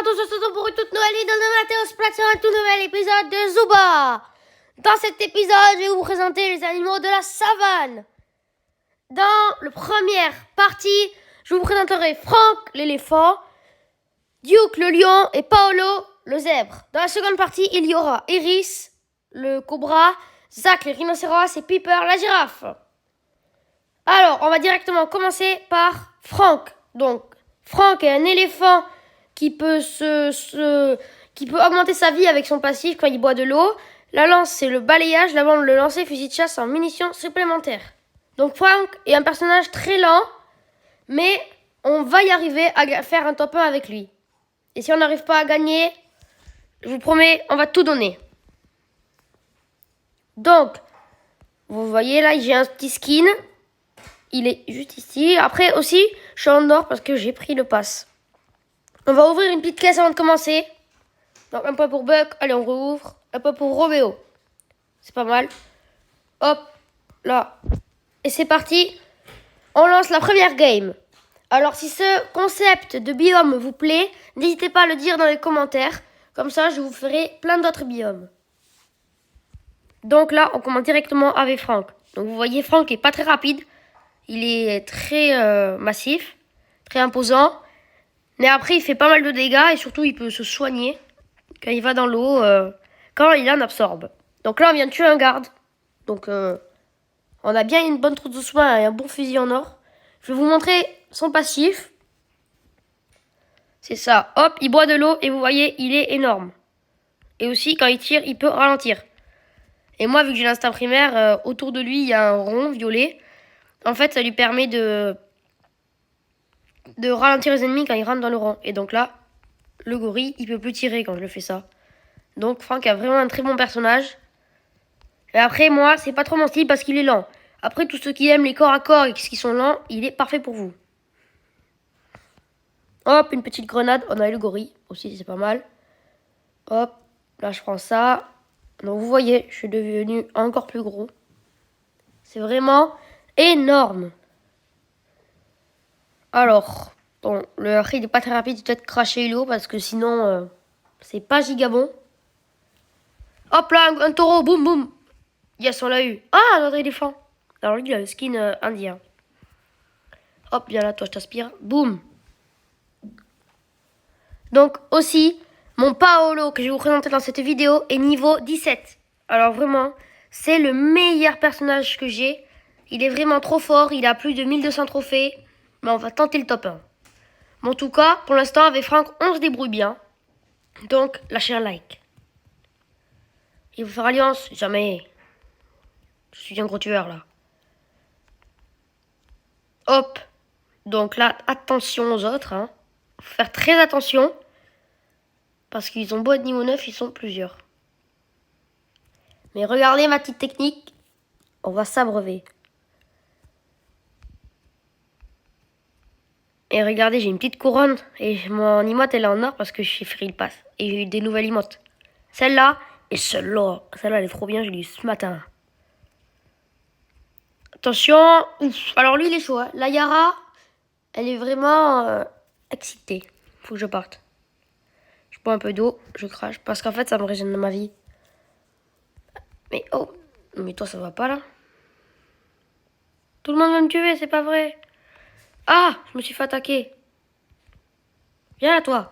tous, on se retrouve pour une toute nouvelle vidéo de Mathéos Plate sur un tout nouvel épisode de Zooba. Dans cet épisode, je vais vous présenter les animaux de la savane. Dans la première partie, je vous présenterai Frank l'éléphant, Duke le lion et Paolo le zèbre. Dans la seconde partie, il y aura Iris le cobra, Zach les rhinocéros et Piper la girafe. Alors, on va directement commencer par Frank. Donc, Frank est un éléphant qui peut augmenter sa vie avec son passif quand il boit de l'eau. La lance, c'est le balayage. La bombe, le lancer, fusil de chasse en munitions supplémentaires. Donc, Frank est un personnage très lent, mais on va y arriver à faire un top 1 avec lui. Et si on n'arrive pas à gagner, je vous promets, on va tout donner. Donc, vous voyez là, j'ai un petit skin. Il est juste ici. Après aussi, je suis en or parce que j'ai pris le pass. On va ouvrir une petite caisse avant de commencer. Donc un point pour Buck. Allez, on rouvre. Un point pour Roméo. C'est pas mal. Hop, là. Et c'est parti. On lance la première game. Alors si ce concept de biome vous plaît, n'hésitez pas à le dire dans les commentaires. Comme ça, je vous ferai plein d'autres biomes. Donc là, on commence directement avec Frank. Donc vous voyez, Frank est pas très rapide. Il est très massif, très imposant. Mais après, il fait pas mal de dégâts et surtout, il peut se soigner quand il va dans l'eau, quand il en absorbe. Donc là, on vient de tuer un garde. Donc, on a bien une bonne trousse de soins et un bon fusil en or. Je vais vous montrer son passif. C'est ça. Hop, il boit de l'eau et vous voyez, il est énorme. Et aussi, quand il tire, il peut ralentir. Et moi, vu que j'ai l'instinct primaire, autour de lui, il y a un rond violet. En fait, ça lui permet de ralentir les ennemis quand ils rentrent dans le rond. Et donc là, le gorille, il peut plus tirer quand je le fais ça. Donc Frank a vraiment un très bon personnage. Et après, moi, c'est pas trop mon style parce qu'il est lent. Après, tous ceux qui aiment les corps à corps et qui sont lents, il est parfait pour vous. Hop, une petite grenade. On a eu le gorille aussi, c'est pas mal. Hop, là, je prends ça. Donc vous voyez, je suis devenu encore plus gros. C'est vraiment énorme. Alors, bon, le raid n'est pas très rapide, peut-être cracher l'eau parce que sinon, c'est pas giga bon. Hop là, un taureau, boum boum. Yes, on l'a eu. Ah, notre éléphant. Alors lui, il a le skin indien. Hop, viens là, toi, je t'aspire. Boum. Donc aussi, mon Paolo que je vais vous présenter dans cette vidéo est niveau 17. Alors vraiment, c'est le meilleur personnage que j'ai. Il est vraiment trop fort, il a plus de 1200 trophées. Mais on va tenter le top 1. Mais en tout cas, pour l'instant, avec Frank, on se débrouille bien. Donc, lâchez un like. Il vous faire alliance? Jamais. Je suis un gros tueur, là. Hop. Donc là, attention aux autres. Hein. Faut faire très attention. Parce qu'ils ont beau être niveau 9, ils sont plusieurs. Mais regardez ma petite technique. On va s'abreuver. Et regardez, j'ai une petite couronne. Et mon emote, elle est en or parce que j'ai fait le pass. Et j'ai eu des nouvelles emotes. Celle-là et celle-là. Celle-là, elle est trop bien, je l'ai eu ce matin. Attention. Ouf. Alors lui, il est chaud. Hein. La Yara, elle est vraiment excitée. Faut que je parte. Je bois un peu d'eau, je crache. Parce qu'en fait, ça me régène ma vie. Mais oh. Mais toi, ça va pas là. Tout le monde va me tuer, c'est pas vrai. Ah, je me suis fait attaquer. Viens là, toi.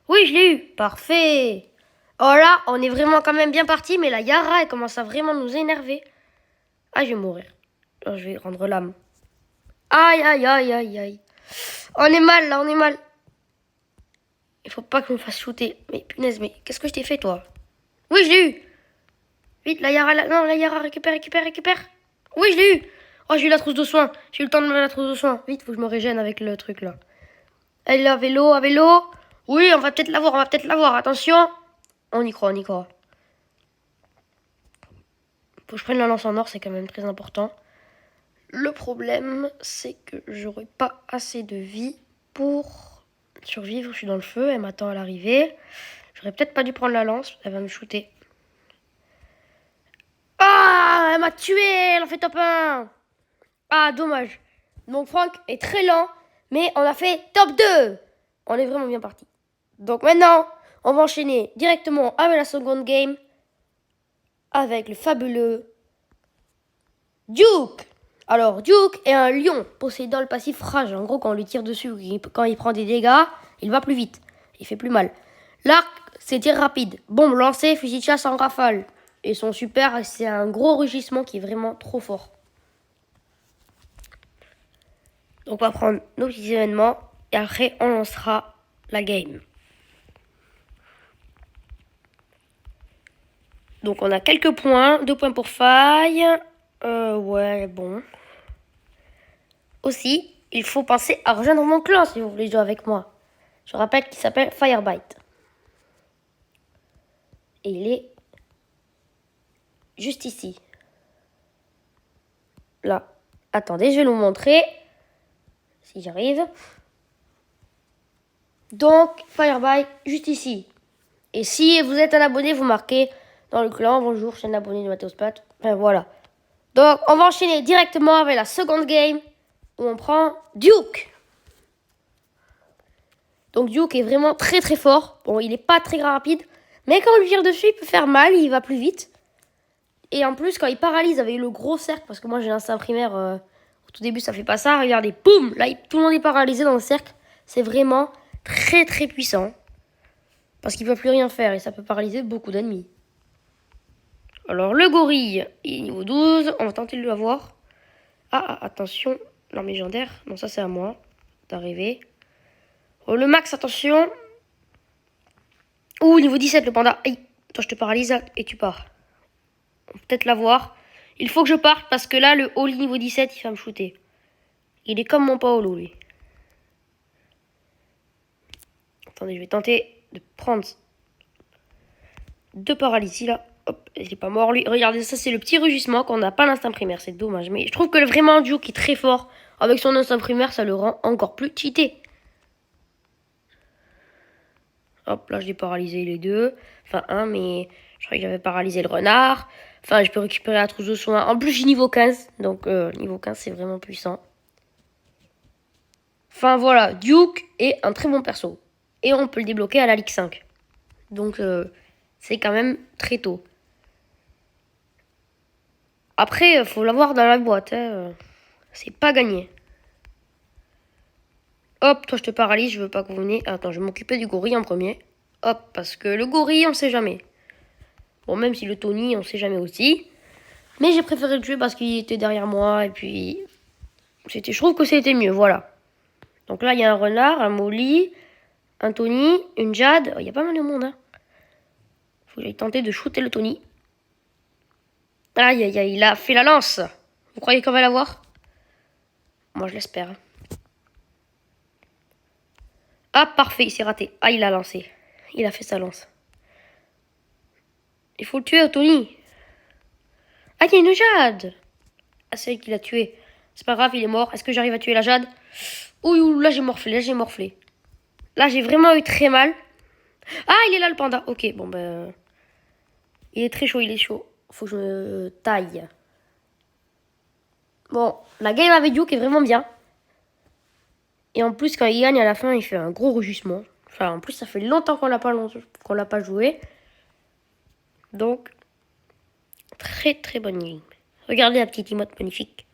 Oui, je l'ai eu. Parfait. Oh là, on est vraiment quand même bien parti. Mais la Yara, elle commence à vraiment nous énerver. Ah, je vais mourir. Oh, je vais rendre l'âme. Aïe, aïe, aïe, aïe, aïe. On est mal, là, on est mal. Il faut pas que je me fasse shooter. Mais punaise, mais qu'est-ce que je t'ai fait, toi? Oui, je l'ai eu. Vite, la Yara, non, la Yara, récupère, récupère, récupère. Oui, je l'ai eu. Oh, j'ai eu la trousse de soins. J'ai eu le temps de me mettre la trousse de soins. Vite, faut que je me régène avec le truc, là. Elle est à vélo, à vélo. Oui, on va peut-être l'avoir, on va peut-être l'avoir. Attention. On y croit, on y croit. Faut que je prenne la lance en or, c'est quand même très important. Le problème, c'est que j'aurai pas assez de vie pour survivre. Je suis dans le feu, elle m'attend à l'arrivée. J'aurais peut-être pas dû prendre la lance, elle va me shooter. Ah, elle m'a tué, elle en fait top 1. Ah, dommage. Donc Frank est très lent, mais on a fait top 2. On est vraiment bien parti. Donc maintenant, on va enchaîner directement avec la seconde game. Avec le fabuleux Duke. Alors, Duke est un lion possédant le passif rage. En gros, quand on lui tire dessus, quand il prend des dégâts, il va plus vite. Il fait plus mal. L'arc, c'est tir rapide. Bombe lancée, fusil de chasse en rafale. Et son super, c'est un gros rugissement qui est vraiment trop fort. Donc, on va prendre nos petits événements. Et après, on lancera la game. Donc, on a quelques points. 2 points pour faille. Ouais, bon. Aussi, il faut penser à rejoindre mon clan si vous voulez jouer avec moi. Je rappelle qu'il s'appelle Firebite. Et il est juste ici. Là. Attendez, je vais vous montrer. Si j'arrive. Donc, Firebite, juste ici. Et si vous êtes un abonné, vous marquez dans le clan, bonjour, je suis un abonné de Mathéospat. Enfin, voilà. Donc, on va enchaîner directement avec la seconde game, où on prend Duke. Donc, Duke est vraiment très très fort. Bon, il n'est pas très rapide, mais quand on lui tire dessus, il peut faire mal, il va plus vite. Et en plus, quand il paralyse avec le gros cercle, parce que moi j'ai l'instinct primaire, au tout début ça fait pas ça, regardez, boum, là tout le monde est paralysé dans le cercle. C'est vraiment très très puissant. Parce qu'il ne peut plus rien faire et ça peut paralyser beaucoup d'ennemis. Alors le gorille est niveau 12, on va tenter de l'avoir. Attention, l'arme légendaire, non ça c'est à moi d'arriver. Oh, le max, attention. Ouh, niveau 17 le panda, aïe, toi je te paralyse et tu pars. On peut peut-être l'avoir. Il faut que je parte parce que là le Oli niveau 17 il va me shooter. Il est comme mon Paolo lui. Attendez, je vais tenter de prendre 2 paralysies là. Hop, il est pas mort lui. Regardez, ça c'est le petit rugissement qu'on n'a pas l'instinct primaire, c'est dommage. Mais je trouve que vraiment Duke est très fort. Avec son instinct primaire, ça le rend encore plus cheaté. Hop, là je l'ai paralysé les deux. Enfin un, mais je crois que j'avais paralysé le renard. Enfin, je peux récupérer la trousse de soins. En plus, j'ai niveau 15. Donc niveau 15, c'est vraiment puissant. Enfin voilà, Duke est un très bon perso. Et on peut le débloquer à la Ligue 5. Donc c'est quand même très tôt. Après, faut l'avoir dans la boîte. Hein. C'est pas gagné. Hop, toi je te paralyse, je veux pas que vous veniez. Attends, je vais m'occuper du gorille en premier. Hop, parce que le gorille, on sait jamais. Bon, même si le Tony, on sait jamais aussi. Mais j'ai préféré le tuer parce qu'il était derrière moi. Et puis, je trouve que c'était mieux, voilà. Donc là, il y a un renard, un Molly, un Tony, une Jade. Il y a pas mal de monde, hein. Faut que j'aille tenter de shooter le Tony. Aïe, aïe, aïe, il a fait la lance. Vous croyez qu'on va l'avoir? Moi, je l'espère. Ah, parfait, il s'est raté. Ah, il a lancé. Il a fait sa lance. Il faut le tuer, Tony. Ah, il y a une Jade. Ah, c'est elle qui l'a tué. C'est pas grave, il est mort. Est-ce que j'arrive à tuer la Jade? Ouh, là, j'ai morflé, là, j'ai morflé. Là, j'ai vraiment eu très mal. Ah, il est là, le panda. Ok, bon, ben... Il est très chaud, il est chaud. Faut que je me taille. Bon, la game avec Duke est vraiment bien. Et en plus, quand il gagne à la fin, il fait un gros rugissement. Enfin, en plus, ça fait longtemps qu'on l'a pas joué. Donc, très très bonne game. Regardez la petite emote magnifique.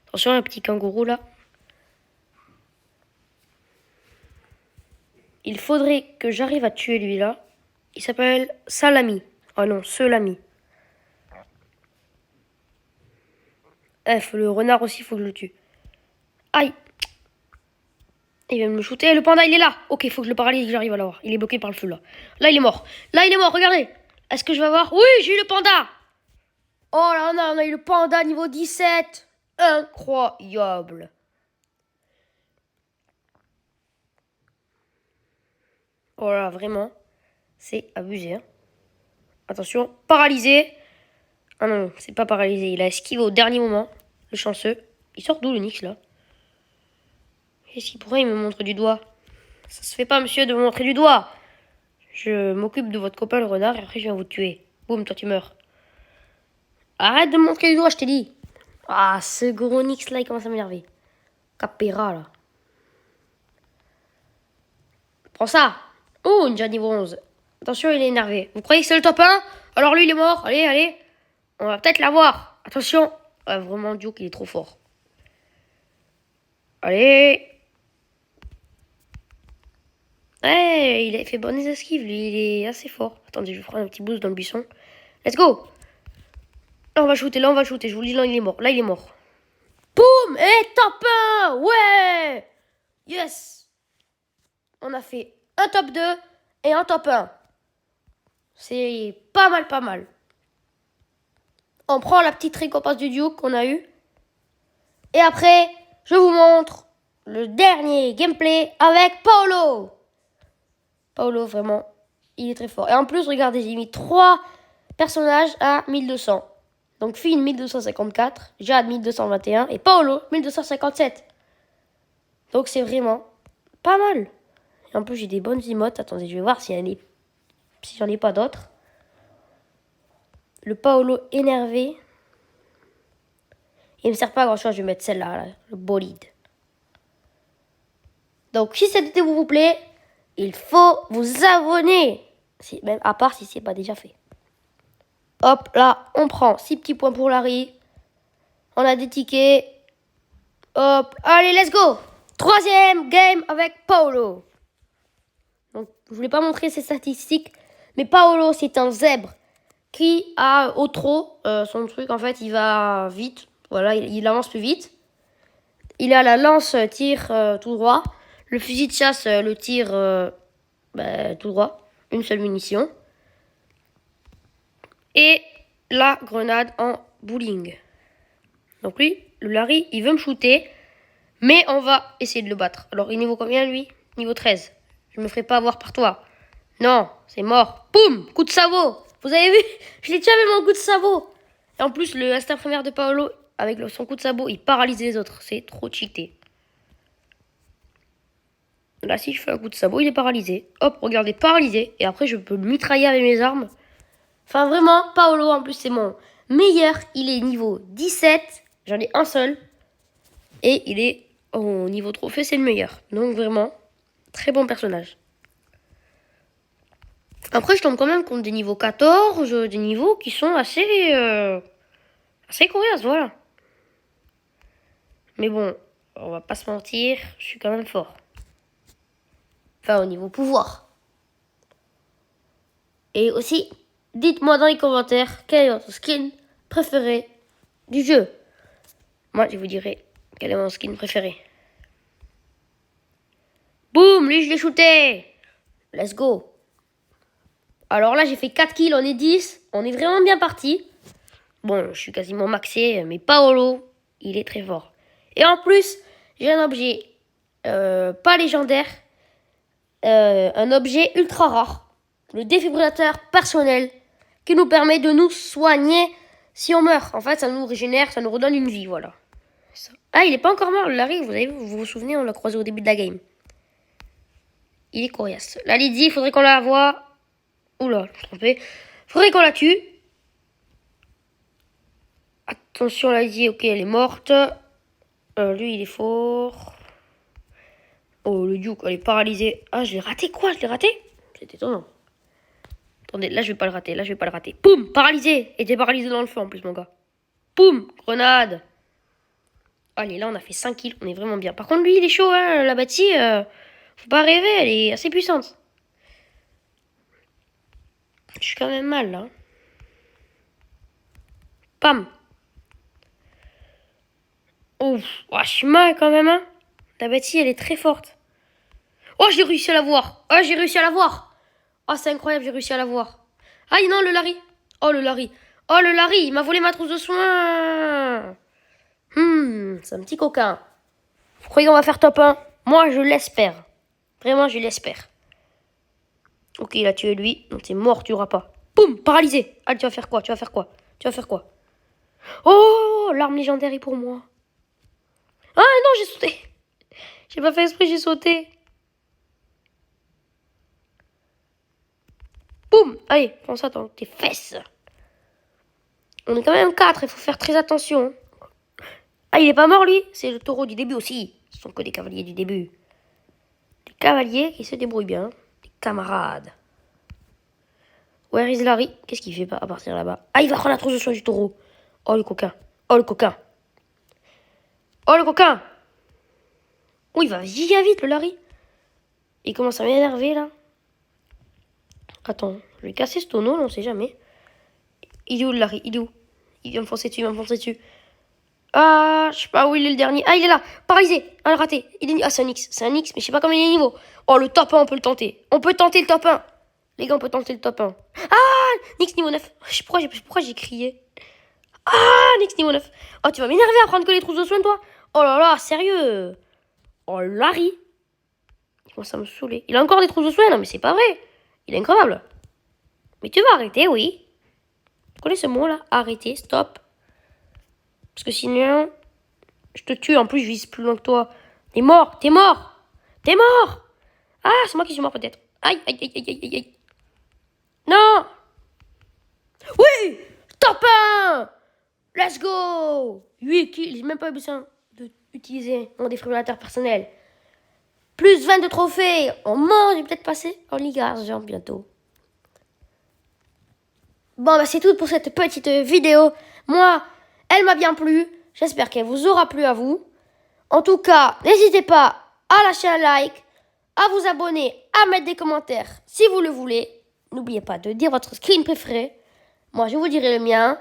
Attention, un petit kangourou là. Il faudrait que j'arrive à tuer lui là. Il s'appelle Salami. Oh non, Selami. Le renard aussi, il faut que je le tue. Aïe. Il vient de me shooter. Le panda, il est là. Ok, il faut que je le paralyse et que j'arrive à l'avoir. Il est bloqué par le feu là. Là, il est mort. Là, il est mort, regardez. Est-ce que je vais avoir... Oui, j'ai eu le panda. Oh là, on a eu le panda niveau 17. Incroyable. Oh là, vraiment. C'est abusé. Hein. Attention, paralysé. Ah non, c'est pas paralysé. Il a esquivé au dernier moment. Le chanceux. Il sort d'où le Nyx là? Qu'est-ce qu'il pourrait me montre du doigt? Ça se fait pas, monsieur, de me montrer du doigt. Je m'occupe de votre copain le renard et après je viens vous tuer. Boum, toi tu meurs. Arrête de me montrer du doigt, je t'ai dit. Ah, ce gros Nyx là, il commence à m'énerver. Capera là. Prends ça. Oh, Ninja niveau 11. Attention, il est énervé. Vous croyez que c'est le top 1? Alors lui, il est mort. Allez, allez. On va peut-être l'avoir. Attention. Ouais, vraiment, Duke, il est trop fort. Allez. Ouais, il a fait bonnes esquives. Lui, il est assez fort. Attendez, je vais prendre un petit boost dans le buisson. Let's go. Là, on va shooter. Là, on va shooter. Je vous le dis, là, il est mort. Là, il est mort. Boum. Et top 1. Ouais. Yes. On a fait un top 2 et un top 1. C'est pas mal, pas mal. On prend la petite récompense du Duke qu'on a eue. Et après, je vous montre le dernier gameplay avec Paolo. Paolo, vraiment, il est très fort. Et en plus, regardez, j'ai mis 3 personnages à 1200. Donc, Finn, 1254, Jade, 1221 et Paolo, 1257. Donc, c'est vraiment pas mal. Et en plus, j'ai des bonnes emotes. Attendez, je vais voir si j'en ai pas d'autres. Le Paolo énervé. Il me sert pas à grand chose, je vais mettre celle-là, là, le bolide. Donc, si cette vidéo vous plaît, il faut vous abonner. Même à part si c'est pas déjà fait. Hop, là, on prend 6 petits points pour Larry. On a des tickets. Hop, allez, let's go. 3e game avec Paolo. Donc, je voulais pas montrer ses statistiques. Mais Paolo, c'est un zèbre qui a au trot. Son truc, en fait, il va vite. Voilà, il avance plus vite. Il a la lance tir tout droit. Le fusil de chasse le tire tout droit. Une seule munition. Et la grenade en bowling. Donc lui, le Larry, il veut me shooter. Mais on va essayer de le battre. Alors, il niveau combien, lui? Niveau 13. Je me ferai pas avoir par toi. Non, c'est mort. Boum! Coup de sabot. Vous avez vu? Je l'ai tué avec mon coup de sabot. Et en plus, le instinct primaire de Paolo, avec son coup de sabot, il paralyse les autres. C'est trop cheaté. Là, si je fais un coup de sabot, il est paralysé. Hop, regardez, paralysé. Et après, je peux le mitrailler avec mes armes. Enfin, vraiment, Paolo, en plus, c'est mon meilleur. Il est niveau 17. J'en ai un seul. Et il est au niveau trophée, c'est le meilleur. Donc, vraiment, très bon personnage. Après, je tombe quand même contre des niveaux 14. Des niveaux qui sont assez coriaces, voilà. Mais bon, on va pas se mentir, je suis quand même fort. Enfin, au niveau pouvoir. Et aussi, dites-moi dans les commentaires quel est votre skin préféré du jeu. Moi, je vous dirai quel est mon skin préféré. Boum, lui, je l'ai shooté. Let's go. Alors là, j'ai fait 4 kills, on est 10. On est vraiment bien parti. Bon, je suis quasiment maxé, mais Paolo, il est très fort. Et en plus, j'ai un objet pas légendaire. Un objet ultra rare. Le défibrillateur personnel qui nous permet de nous soigner si on meurt. En fait, ça nous régénère, ça nous redonne une vie, voilà. Ah, il est pas encore mort, le Larry, vous vous souvenez, on l'a croisé au début de la game. Il est coriace. La Lydie, il faudrait qu'on la voie. Oula, je me suis trompé. Faudrait qu'on la tue. Attention, la Lydie, ok, elle est morte. Lui, il est fort. Oh, le Duke, elle est paralysée. Ah, je l'ai raté, quoi? Je l'ai raté? C'est étonnant. Attendez, là, je vais pas le rater. Là, je vais pas le rater. Poum, paralysé. Et t'es paralysé dans le feu, en plus, mon gars. Poum, grenade. Allez, là, on a fait 5 kills. On est vraiment bien. Par contre, lui, il est chaud, hein. La bâtie, faut pas rêver. Elle est assez puissante. Je suis quand même mal, là. Pam. Ouf. Oh, je suis mal, quand même, hein. La bâtie, elle est très forte. Oh, j'ai réussi à la voir. Oh, j'ai réussi à la voir. Oh, c'est incroyable, j'ai réussi à la voir. Ah, non, le Larry. Oh, le Larry. Oh, le Larry, il m'a volé ma trousse de soins. C'est un petit coquin. Vous croyez qu'on va faire top 1? Moi, je l'espère. Vraiment, je l'espère. Ok, il a tué lui. Donc, c'est mort, tu n'auras pas. Boum, paralysé. Allez, tu vas faire quoi? Tu vas faire quoi? Tu vas faire quoi? Oh, l'arme légendaire est pour moi. Ah non, j'ai sauté. J'ai pas fait exprès, j'ai sauté. Boum, allez, prends ça dans tes fesses. On est quand même 4, il faut faire très attention. Ah, il est pas mort, lui? C'est le taureau du début aussi. Ce sont que des cavaliers du début. Des cavaliers qui se débrouillent bien. Des camarades. Where is Larry? Qu'est-ce qu'il fait à partir là-bas? Ah, il va prendre la trousse de soin du taureau. Oh, le coquin. Oh, le coquin. Oh, le coquin. Oh, il va giga vite, le Larry. Il commence à m'énerver, là. Attends, je vais casser ce tonneau, on sait jamais. Il est où, le Larry? Il est où? Il va me foncer dessus, il va me foncer dessus. Ah, je sais pas où il est le dernier. Ah, il est là, paralysé. Ah, raté. Ah, c'est un X, mais je sais pas combien il est niveau. Oh, le top 1, on peut le tenter. On peut tenter le top 1. Les gars, on peut tenter le top 1. Ah, Nix niveau 9. Je sais pourquoi j'ai crié. Ah, Nix niveau 9. Oh, tu vas m'énerver à prendre que les trousses de soins, toi. Oh là là, sérieux. Oh, Larry. Il commence à me saouler. Il a encore des trousses de soins? Non, mais c'est pas vrai. Il est incroyable. Mais tu vas arrêter, oui. Tu connais ce mot, là? Arrêter, stop. Parce que sinon, je te tue. En plus, je vise plus loin que toi. T'es mort, t'es mort. T'es mort. Ah, c'est moi qui suis mort, peut-être. Aïe, aïe, aïe, aïe, aïe, aïe. Non. Oui. Top 1. Let's go. 8 kills. J'ai même pas besoin d'utiliser mon défibrillateur personnel. Plus 20 de trophées. Oh non, je vais peut-être passer en Ligue Argent bientôt. Bon, bah c'est tout pour cette petite vidéo. Moi, elle m'a bien plu. J'espère qu'elle vous aura plu à vous. En tout cas, n'hésitez pas à lâcher un like, à vous abonner, à mettre des commentaires si vous le voulez. N'oubliez pas de dire votre screen préféré. Moi, je vous dirai le mien.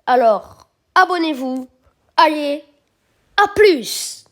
Alors, abonnez-vous. Allez, à plus!